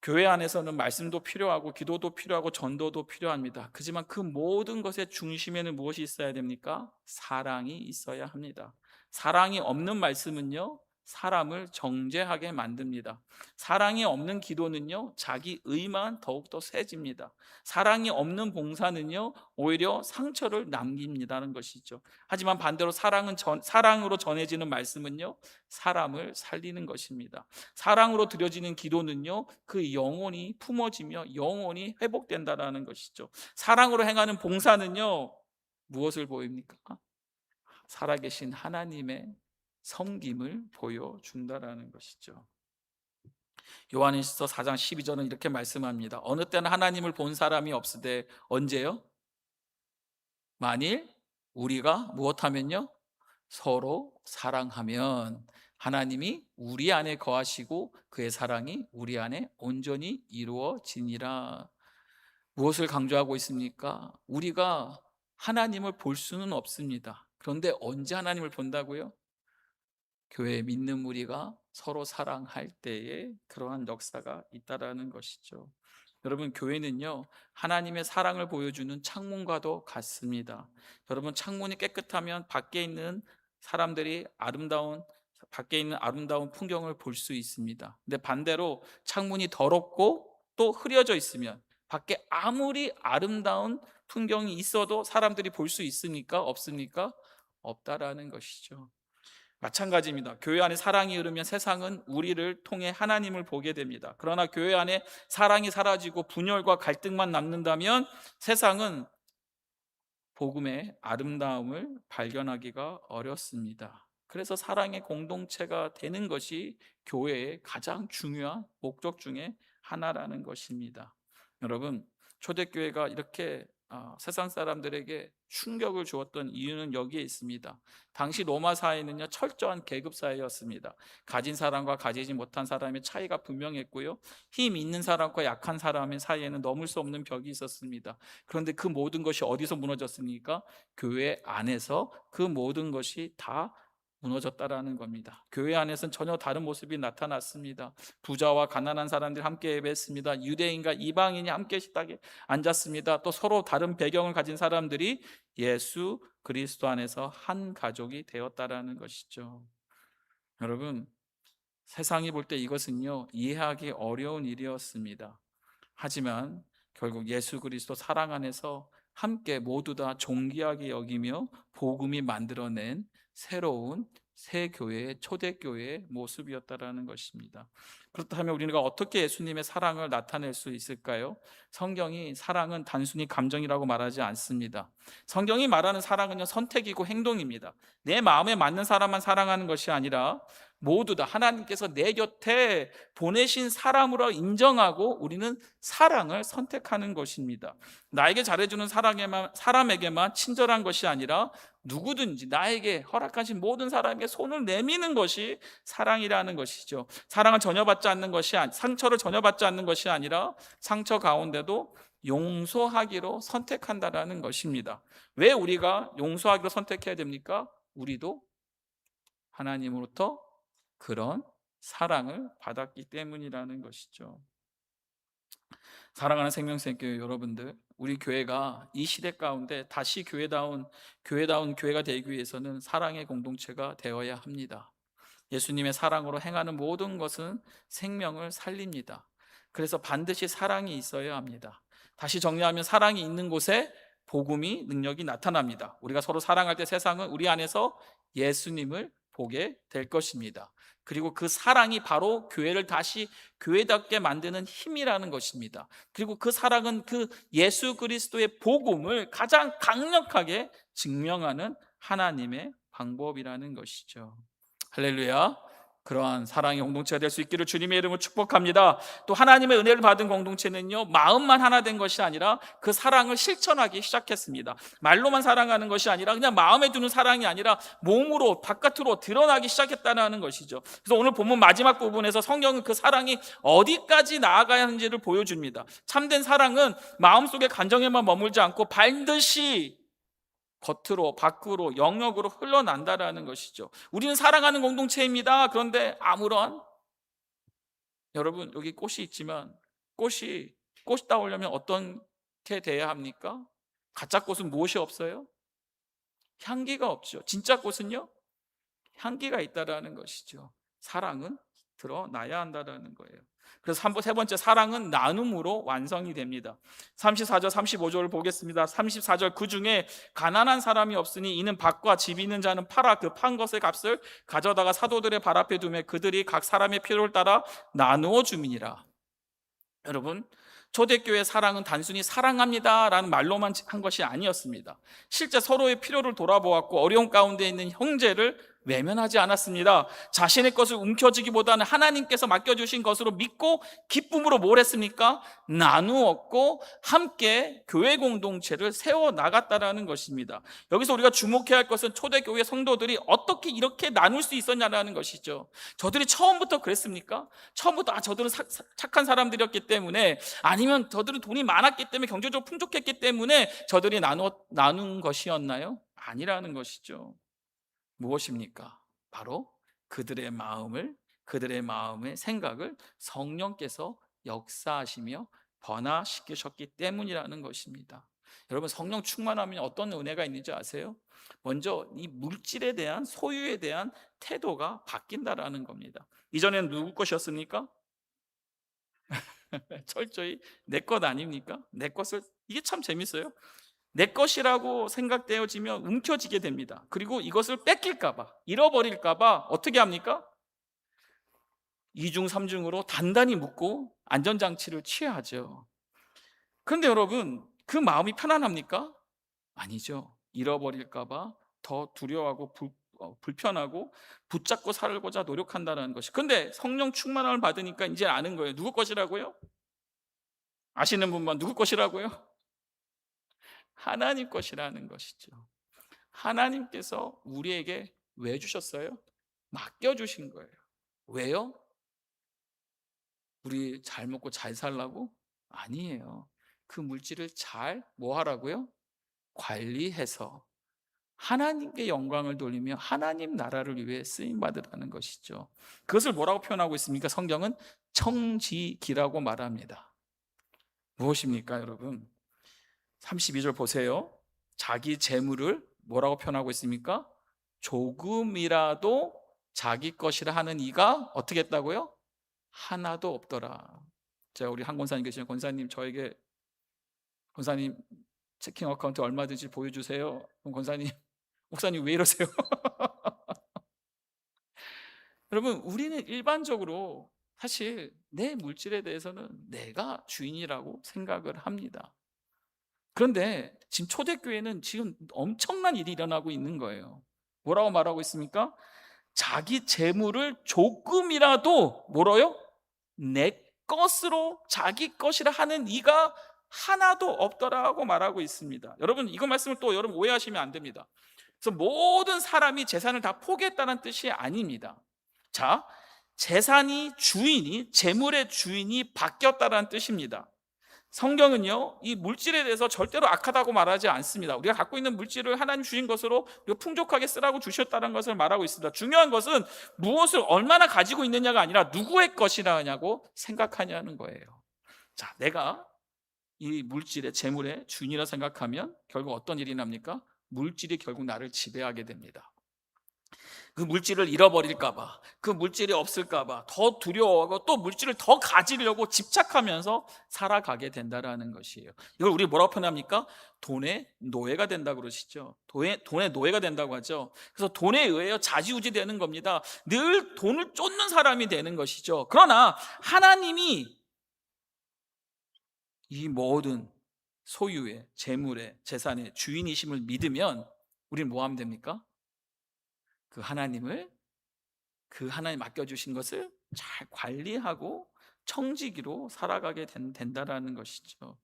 교회 안에서는 말씀도 필요하고 기도도 필요하고 전도도 필요합니다. 하지만 그 모든 것의 중심에는 무엇이 있어야 됩니까? 사랑이 있어야 합니다. 사랑이 없는 말씀은요, 사람을 정죄하게 만듭니다. 사랑이 없는 기도는요, 자기 의만 더욱더 세집니다. 사랑이 없는 봉사는요, 오히려 상처를 남깁니다는 것이죠. 하지만 반대로 사랑으로 전해지는 말씀은요, 사람을 살리는 것입니다. 사랑으로 드려지는 기도는요, 그 영혼이 품어지며 영혼이 회복된다라는 것이죠. 사랑으로 행하는 봉사는요, 무엇을 보입니까? 살아계신 하나님의 섬김을 보여준다라는 것이죠. 요한일서 4장 12절은 이렇게 말씀합니다. 어느 때는 하나님을 본 사람이 없으되, 언제요? 만일 우리가 무엇하면요? 서로 사랑하면 하나님이 우리 안에 거하시고 그의 사랑이 우리 안에 온전히 이루어지니라. 무엇을 강조하고 있습니까? 우리가 하나님을 볼 수는 없습니다. 그런데 언제 하나님을 본다고요? 교회 믿는 무리가 서로 사랑할 때에 그러한 역사가 있다라는 것이죠. 여러분, 교회는요, 하나님의 사랑을 보여주는 창문과도 같습니다. 여러분, 창문이 깨끗하면 밖에 있는 아름다운 풍경을 볼 수 있습니다. 근데 반대로 창문이 더럽고 또 흐려져 있으면 밖에 아무리 아름다운 풍경이 있어도 사람들이 볼 수 있습니까? 없습니까? 없다라는 것이죠. 마찬가지입니다. 교회 안에 사랑이 흐르면 세상은 우리를 통해 하나님을 보게 됩니다. 그러나 교회 안에 사랑이 사라지고 분열과 갈등만 남는다면 세상은 복음의 아름다움을 발견하기가 어렵습니다. 그래서 사랑의 공동체가 되는 것이 교회의 가장 중요한 목적 중에 하나라는 것입니다. 여러분, 초대교회가 이렇게 세상 사람들에게 충격을 주었던 이유는 여기에 있습니다. 당시 로마 사회는요, 철저한 계급 사회였습니다. 가진 사람과 가지지 못한 사람의 차이가 분명했고요, 힘 있는 사람과 약한 사람의 사이에는 넘을 수 없는 벽이 있었습니다. 그런데 그 모든 것이 어디서 무너졌습니까? 교회 안에서 그 모든 것이 다 무너졌다라는 겁니다. 교회 안에서는 전혀 다른 모습이 나타났습니다. 부자와 가난한 사람들이 함께 예배했습니다. 유대인과 이방인이 함께 식탁에 앉았습니다. 또 서로 다른 배경을 가진 사람들이 예수 그리스도 안에서 한 가족이 되었다라는 것이죠. 여러분, 세상이 볼 때 이것은요, 이해하기 어려운 일이었습니다. 하지만 결국 예수 그리스도 사랑 안에서 함께 모두 다 존귀하게 여기며 복음이 만들어낸 새로운 새 교회의 초대교회의 모습이었다라는 것입니다. 그렇다면 우리가 어떻게 예수님의 사랑을 나타낼 수 있을까요? 성경이 사랑은 단순히 감정이라고 말하지 않습니다. 성경이 말하는 사랑은요, 선택이고 행동입니다. 내 마음에 맞는 사람만 사랑하는 것이 아니라 모두 다 하나님께서 내 곁에 보내신 사람으로 인정하고 우리는 사랑을 선택하는 것입니다. 나에게 잘해주는 사람에게만 친절한 것이 아니라 누구든지 나에게 허락하신 모든 사람에게 손을 내미는 것이 사랑이라는 것이죠. 사랑을 전혀 받지 않는 것이 상처를 전혀 받지 않는 것이 아니라 상처 가운데도 용서하기로 선택한다라는 것입니다. 왜 우리가 용서하기로 선택해야 됩니까? 우리도 하나님으로부터 그런 사랑을 받았기 때문이라는 것이죠. 사랑하는 생명샘교회 여러분들, 우리 교회가 이 시대 가운데 다시 교회다운 교회가 되기 위해서는 사랑의 공동체가 되어야 합니다. 예수님의 사랑으로 행하는 모든 것은 생명을 살립니다. 그래서 반드시 사랑이 있어야 합니다. 다시 정리하면 사랑이 있는 곳에 복음이 능력이 나타납니다. 우리가 서로 사랑할 때 세상은 우리 안에서 예수님을 보게 될 것입니다. 그리고 그 사랑이 바로 교회를 다시 교회답게 만드는 힘이라는 것입니다. 그리고 그 사랑은 그 예수 그리스도의 복음을 가장 강력하게 증명하는 하나님의 방법이라는 것이죠. 할렐루야. 그러한 사랑의 공동체가 될 수 있기를 주님의 이름으로 축복합니다. 또 하나님의 은혜를 받은 공동체는요, 마음만 하나 된 것이 아니라 그 사랑을 실천하기 시작했습니다. 말로만 사랑하는 것이 아니라 그냥 마음에 두는 사랑이 아니라 몸으로 바깥으로 드러나기 시작했다는 것이죠. 그래서 오늘 본문 마지막 부분에서 성경은 그 사랑이 어디까지 나아가야 하는지를 보여줍니다. 참된 사랑은 마음속의 감정에만 머물지 않고 반드시 겉으로 밖으로 영역으로 흘러난다라는 것이죠. 우리는 사랑하는 공동체입니다. 그런데 아무런, 여러분 여기 꽃이 있지만 꽃이 따오려면 어떻게 돼야 합니까? 가짜 꽃은 무엇이 없어요? 향기가 없죠. 진짜 꽃은요, 향기가 있다라는 것이죠. 사랑은 드러나야 한다라는 거예요. 그래서 세 번째, 사랑은 나눔으로 완성이 됩니다. 34절 35절을 보겠습니다. 34절, 그 중에 가난한 사람이 없으니 이는 밭과 집 있는 자는 팔아 그 판 것의 값을 가져다가 사도들의 발 앞에 두매 그들이 각 사람의 필요를 따라 나누어 줌이니라. 여러분, 초대교회 사랑은 단순히 사랑합니다라는 말로만 한 것이 아니었습니다. 실제 서로의 필요를 돌아보았고 어려운 가운데 있는 형제를 외면하지 않았습니다. 자신의 것을 움켜쥐기보다는 하나님께서 맡겨주신 것으로 믿고 기쁨으로 뭘 했습니까? 나누었고 함께 교회 공동체를 세워나갔다는 것입니다. 여기서 우리가 주목해야 할 것은 초대교회 성도들이 어떻게 이렇게 나눌 수 있었냐는 것이죠. 저들이 처음부터 그랬습니까? 처음부터 저들은 착한 사람들이었기 때문에, 아니면 저들은 돈이 많았기 때문에, 경제적으로 풍족했기 때문에 저들이 나눈 것이었나요? 아니라는 것이죠. 무엇입니까? 바로 그들의 마음의 생각을 성령께서 역사하시며 변화시키셨기 때문이라는 것입니다. 여러분, 성령 충만하면 어떤 은혜가 있는지 아세요? 먼저 이 물질에 대한, 소유에 대한 태도가 바뀐다라는 겁니다. 이전에는 누구 것이었습니까? 철저히 내 것 아닙니까? 내 것을, 이게 참 재밌어요. 내 것이라고 생각되어지면 움켜쥐게 됩니다. 그리고 이것을 뺏길까봐, 잃어버릴까봐 어떻게 합니까? 이중 삼중으로 단단히 묶고 안전장치를 취하죠. 그런데 여러분, 그 마음이 편안합니까? 아니죠. 잃어버릴까봐 더 두려워하고 불편하고 붙잡고 살고자 노력한다는 것이. 그런데 성령 충만함을 받으니까 이제 아는 거예요. 누구 것이라고요? 아시는 분만, 누구 것이라고요? 하나님 것이라는 것이죠. 하나님께서 우리에게 왜 주셨어요? 맡겨주신 거예요. 왜요? 우리 잘 먹고 잘 살라고? 아니에요. 그 물질을 잘 뭐 하라고요? 관리해서 하나님께 영광을 돌리며 하나님 나라를 위해 쓰임받으라는 것이죠. 그것을 뭐라고 표현하고 있습니까? 성경은 청지기라고 말합니다. 무엇입니까, 여러분? 32절 보세요. 자기 재물을 뭐라고 표현하고 있습니까? 조금이라도 자기 것이라 하는 이가 어떻게 했다고요? 하나도 없더라. 제가 우리 한 권사님 계시는 권사님, 저에게 권사님 체킹 어카운트 얼마든지 보여주세요. 그럼 권사님, 목사님 왜 이러세요? 여러분, 우리는 일반적으로 사실 내 물질에 대해서는 내가 주인이라고 생각을 합니다. 그런데 지금 초대교회는 지금 엄청난 일이 일어나고 있는 거예요. 뭐라고 말하고 있습니까? 자기 재물을 조금이라도 뭐라요? 내 것으로 자기 것이라 하는 이가 하나도 없더라고 말하고 있습니다. 여러분, 이거 말씀을 또 여러분 오해하시면 안 됩니다. 그래서 모든 사람이 재산을 다 포기했다는 뜻이 아닙니다. 자, 재산이 주인이, 재물의 주인이 바뀌었다는 뜻입니다. 성경은요, 이 물질에 대해서 절대로 악하다고 말하지 않습니다. 우리가 갖고 있는 물질을 하나님 주신 것으로 풍족하게 쓰라고 주셨다는 것을 말하고 있습니다. 중요한 것은 무엇을 얼마나 가지고 있느냐가 아니라 누구의 것이라냐고 생각하냐는 거예요. 자, 내가 이 물질의, 재물의 주인이라 생각하면 결국 어떤 일이 납니까? 물질이 결국 나를 지배하게 됩니다. 그 물질을 잃어버릴까봐, 그 물질이 없을까봐 더 두려워하고 또 물질을 더 가지려고 집착하면서 살아가게 된다는 것이에요. 이걸 우리 뭐라고 표현합니까? 돈의 노예가 된다고 그러시죠. 돈의 노예가 된다고 하죠. 그래서 돈에 의해 좌지우지 되는 겁니다. 늘 돈을 쫓는 사람이 되는 것이죠. 그러나 하나님이 이 모든 소유의, 재물의, 재산의 주인이심을 믿으면 우리는 뭐 하면 됩니까? 그 하나님을, 그 하나님 맡겨주신 것을 잘 관리하고 청지기로 살아가게 된다라는 것이죠.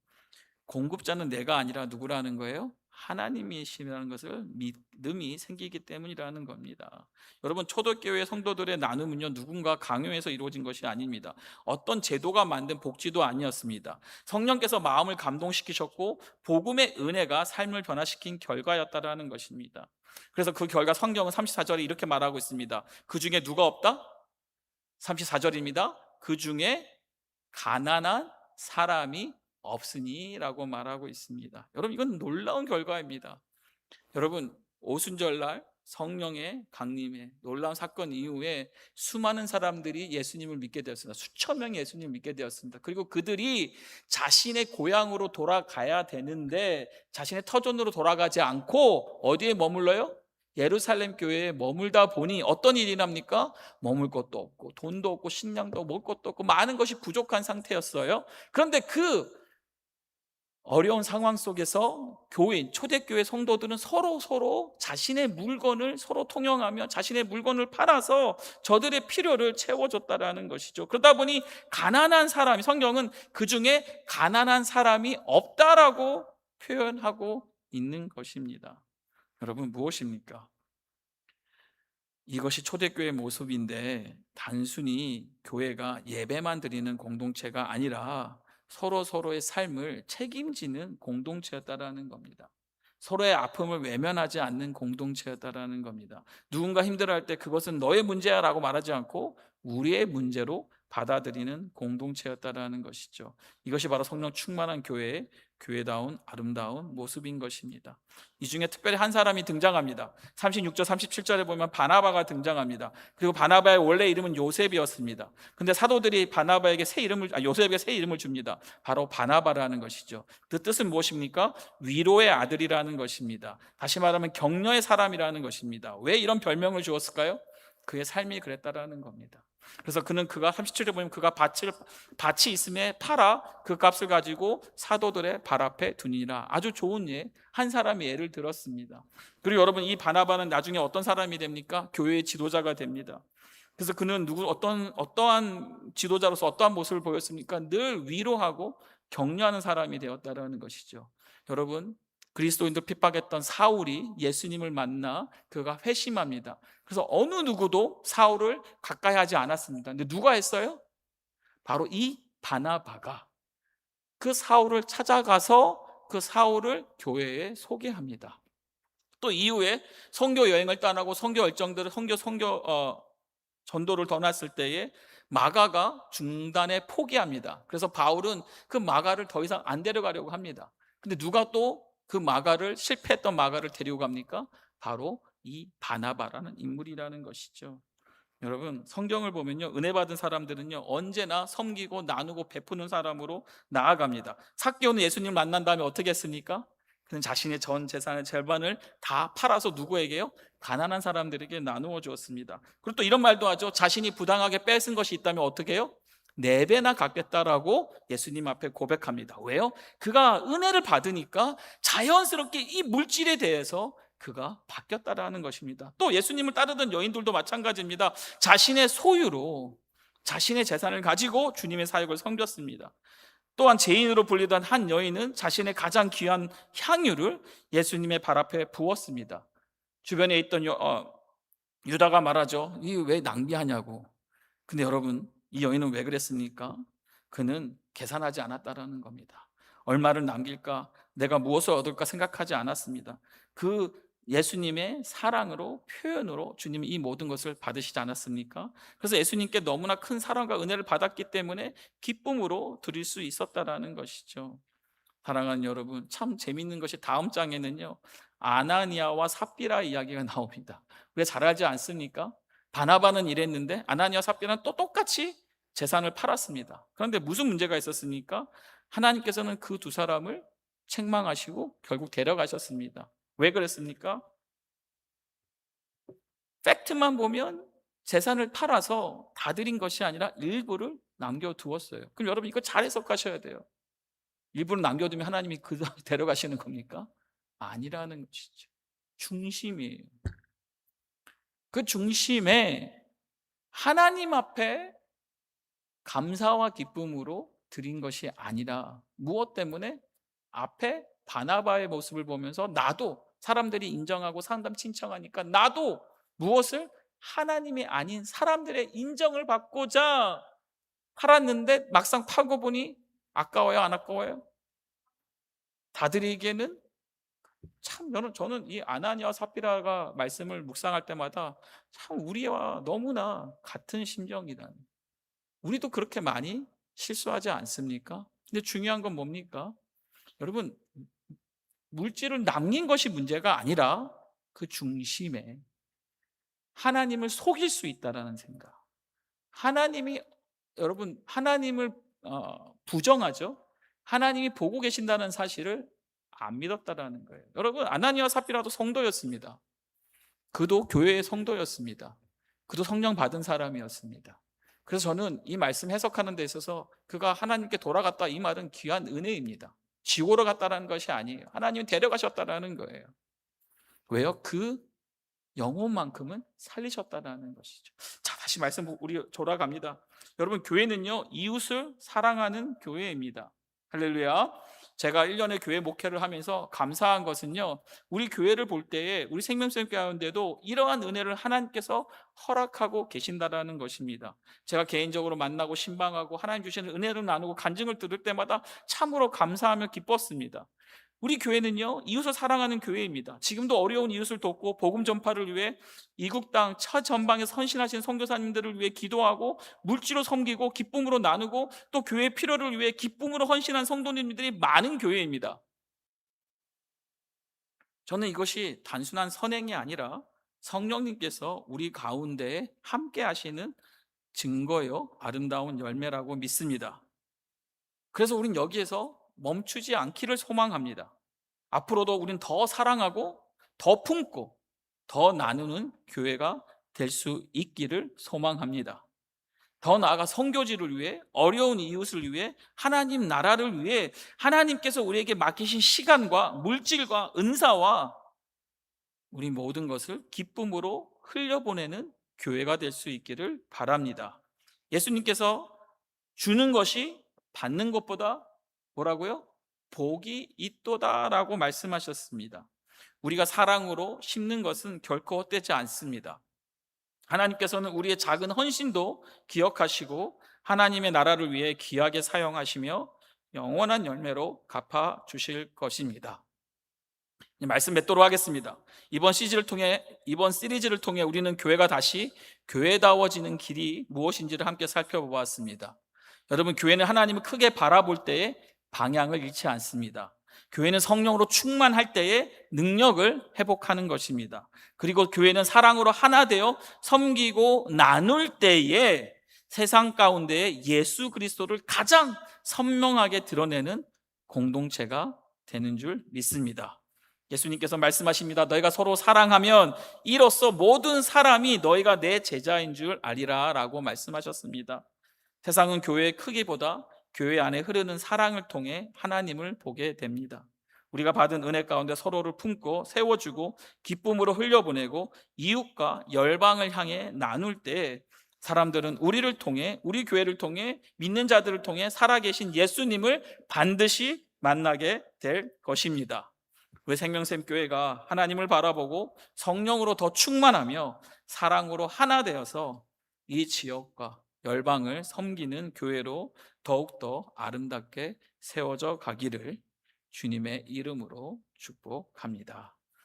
공급자는 내가 아니라 누구라는 거예요? 하나님이시라는 것을 믿음이 생기기 때문이라는 겁니다. 여러분, 초대교회 성도들의 나눔은요, 누군가 강요해서 이루어진 것이 아닙니다. 어떤 제도가 만든 복지도 아니었습니다. 성령께서 마음을 감동시키셨고 복음의 은혜가 삶을 변화시킨 결과였다라는 것입니다. 그래서 그 결과 성경은 34절에 이렇게 말하고 있습니다. 그 중에 누가 없다? 34절입니다. 그 중에 가난한 사람이 없으니라고 말하고 있습니다. 여러분, 이건 놀라운 결과입니다. 여러분, 오순절날 성령의 강림의 놀라운 사건 이후에 수많은 사람들이 예수님을 믿게 되었습니다. 수천 명이 예수님을 믿게 되었습니다. 그리고 그들이 자신의 고향으로 돌아가야 되는데 자신의 터전으로 돌아가지 않고 어디에 머물러요? 예루살렘 교회에 머물다 보니 어떤 일이 납니까? 머물 것도 없고 돈도 없고 식량도 먹을 것도 없고 많은 것이 부족한 상태였어요. 그런데 그 어려운 상황 속에서 교인, 초대교회 성도들은 서로 자신의 물건을 서로 통용하며 자신의 물건을 팔아서 저들의 필요를 채워줬다라는 것이죠. 그러다 보니 가난한 사람이, 성경은 그 중에 가난한 사람이 없다라고 표현하고 있는 것입니다. 여러분, 무엇입니까? 이것이 초대교회의 모습인데 단순히 교회가 예배만 드리는 공동체가 아니라 서로의 삶을 책임지는 공동체였다라는 겁니다. 서로의 아픔을 외면하지 않는 공동체였다라는 겁니다. 누군가 힘들어할 때 그것은 너의 문제야라고 말하지 않고 우리의 문제로 받아들이는 공동체였다라는 것이죠. 이것이 바로 성령 충만한 교회의 교회다운 아름다운 모습인 것입니다. 이 중에 특별히 한 사람이 등장합니다. 36절 37절에 보면 바나바가 등장합니다. 그리고 바나바의 원래 이름은 요셉이었습니다. 근데 사도들이 바나바에게 요셉에게 새 이름을 줍니다. 바로 바나바라는 것이죠. 그 뜻은 무엇입니까? 위로의 아들이라는 것입니다. 다시 말하면 격려의 사람이라는 것입니다. 왜 이런 별명을 주었을까요? 그의 삶이 그랬다라는 겁니다. 그래서 그가 37절 보면 그가 밭이 있음에 팔아 그 값을 가지고 사도들의 발 앞에 두니라. 아주 좋은 한 사람이 예를 들었습니다. 그리고 여러분, 이 바나바는 나중에 어떤 사람이 됩니까? 교회의 지도자가 됩니다. 그래서 그는 어떠한 지도자로서 어떠한 모습을 보였습니까? 늘 위로하고 격려하는 사람이 되었다라는 것이죠. 여러분, 그리스도인들 핍박했던 사울이 예수님을 만나 그가 회심합니다. 그래서 어느 누구도 사울을 가까이 하지 않았습니다. 근데 누가 했어요? 바로 이 바나바가 그 사울을 찾아가서 그 사울을 교회에 소개합니다. 또 이후에 선교 여행을 떠나고 선교 열정들을 전도를 떠났을 때에 마가가 중단에 포기합니다. 그래서 바울은 그 마가를 더 이상 안 데려가려고 합니다. 근데 누가 또 그 실패했던 마가를 데리고 갑니까? 바로 이 바나바라는 인물이라는 것이죠. 여러분, 성경을 보면요, 은혜 받은 사람들은요 언제나 섬기고 나누고 베푸는 사람으로 나아갑니다. 삭개오는 예수님을 만난 다음에 어떻게 했습니까? 그는 자신의 전 재산의 절반을 다 팔아서 누구에게요? 가난한 사람들에게 나누어 주었습니다. 그리고 또 이런 말도 하죠. 자신이 부당하게 뺏은 것이 있다면 어떻게 해요? 네 배나 갚겠다라고 예수님 앞에 고백합니다. 왜요? 그가 은혜를 받으니까 자연스럽게 이 물질에 대해서 그가 바뀌었다라는 것입니다. 또 예수님을 따르던 여인들도 마찬가지입니다. 자신의 소유로 자신의 재산을 가지고 주님의 사역을 섬겼습니다. 또한 죄인으로 불리던 한 여인은 자신의 가장 귀한 향유를 예수님의 발 앞에 부었습니다. 주변에 있던 유다가 말하죠. 이 왜 낭비하냐고. 근데 여러분, 이 여인은 왜 그랬습니까? 그는 계산하지 않았다라는 겁니다. 얼마를 남길까, 내가 무엇을 얻을까 생각하지 않았습니다. 그 예수님의 사랑으로, 표현으로 주님이 이 모든 것을 받으시지 않았습니까? 그래서 예수님께 너무나 큰 사랑과 은혜를 받았기 때문에 기쁨으로 드릴 수 있었다라는 것이죠. 사랑하는 여러분, 참 재밌는 것이 다음 장에는요 아나니아와 삽비라 이야기가 나옵니다. 우리가 잘 알지 않습니까? 바나바는 이랬는데 아나니아와 삽비라는 또 똑같이 재산을 팔았습니다. 그런데 무슨 문제가 있었습니까? 하나님께서는 그 두 사람을 책망하시고 결국 데려가셨습니다. 왜 그랬습니까? 팩트만 보면 재산을 팔아서 다 드린 것이 아니라 일부를 남겨두었어요. 그럼 여러분, 이거 잘 해석하셔야 돼요. 일부를 남겨두면 하나님이 그 데려가시는 겁니까? 아니라는 것이죠. 중심이에요. 그 중심에 하나님 앞에 감사와 기쁨으로 드린 것이 아니라 무엇 때문에? 앞에 바나바의 모습을 보면서 나도 사람들이 인정하고 사람 칭찬하니까 나도 무엇을? 하나님이 아닌 사람들의 인정을 받고자 팔았는데 막상 팔고 보니 아까워요, 안 아까워요? 다 드리기에는 참, 저는 이 아나니아와 삽비라가 말씀을 묵상할 때마다 참 우리와 너무나 같은 심정이다. 우리도 그렇게 많이 실수하지 않습니까? 근데 중요한 건 뭡니까? 여러분, 물질을 남긴 것이 문제가 아니라 그 중심에 하나님을 속일 수 있다라는 생각. 하나님이, 여러분, 하나님을 부정하죠. 하나님이 보고 계신다는 사실을 안 믿었다라는 거예요. 여러분, 아나니아와 삽비라도 성도였습니다. 그도 교회의 성도였습니다. 그도 성령 받은 사람이었습니다. 그래서 저는 이 말씀 해석하는 데 있어서 그가 하나님께 돌아갔다, 이 말은 귀한 은혜입니다. 지옥으로 갔다라는 것이 아니에요. 하나님이 데려가셨다라는 거예요. 왜요? 그 영혼만큼은 살리셨다라는 것이죠. 자, 다시 말씀 우리 돌아갑니다. 여러분, 교회는요 이웃을 사랑하는 교회입니다. 할렐루야. 제가 1년의 교회 목회를 하면서 감사한 것은요, 우리 교회를 볼 때에 우리 생명샘 가운데도 이러한 은혜를 하나님께서 허락하고 계신다라는 것입니다. 제가 개인적으로 만나고 신방하고 하나님 주시는 은혜를 나누고 간증을 들을 때마다 참으로 감사하며 기뻤습니다. 우리 교회는요 이웃을 사랑하는 교회입니다. 지금도 어려운 이웃을 돕고 복음 전파를 위해 이국 땅 차전방에 선신하신 선교사님들을 위해 기도하고 물질로 섬기고 기쁨으로 나누고 또 교회의 필요를 위해 기쁨으로 헌신한 성도님들이 많은 교회입니다. 저는 이것이 단순한 선행이 아니라 성령님께서 우리 가운데 함께 하시는 증거요 아름다운 열매라고 믿습니다. 그래서 우린 여기에서 멈추지 않기를 소망합니다. 앞으로도 우린 더 사랑하고 더 품고 더 나누는 교회가 될 수 있기를 소망합니다. 더 나아가 선교지를 위해, 어려운 이웃을 위해, 하나님 나라를 위해 하나님께서 우리에게 맡기신 시간과 물질과 은사와 우리 모든 것을 기쁨으로 흘려보내는 교회가 될 수 있기를 바랍니다. 예수님께서 주는 것이 받는 것보다 뭐라고요? 복이 있도다라고 말씀하셨습니다. 우리가 사랑으로 심는 것은 결코 헛되지 않습니다. 하나님께서는 우리의 작은 헌신도 기억하시고 하나님의 나라를 위해 귀하게 사용하시며 영원한 열매로 갚아 주실 것입니다. 말씀 맺도록 하겠습니다. 이번 시리즈를 통해 우리는 교회가 다시 교회다워지는 길이 무엇인지를 함께 살펴보았습니다. 여러분, 교회는 하나님을 크게 바라볼 때에 방향을 잃지 않습니다. 교회는 성령으로 충만할 때에 능력을 회복하는 것입니다. 그리고 교회는 사랑으로 하나 되어 섬기고 나눌 때에 세상 가운데 예수 그리스도를 가장 선명하게 드러내는 공동체가 되는 줄 믿습니다. 예수님께서 말씀하십니다. 너희가 서로 사랑하면 이로써 모든 사람이 너희가 내 제자인 줄 아리라 라고 말씀하셨습니다. 세상은 교회의 크기보다 교회 안에 흐르는 사랑을 통해 하나님을 보게 됩니다. 우리가 받은 은혜 가운데 서로를 품고 세워주고 기쁨으로 흘려보내고 이웃과 열방을 향해 나눌 때 사람들은 우리를 통해, 우리 교회를 통해, 믿는 자들을 통해 살아계신 예수님을 반드시 만나게 될 것입니다. 우리 생명샘 교회가 하나님을 바라보고 성령으로 더 충만하며 사랑으로 하나 되어서 이 지역과 열방을 섬기는 교회로 더욱더 아름답게 세워져 가기를 주님의 이름으로 축복합니다.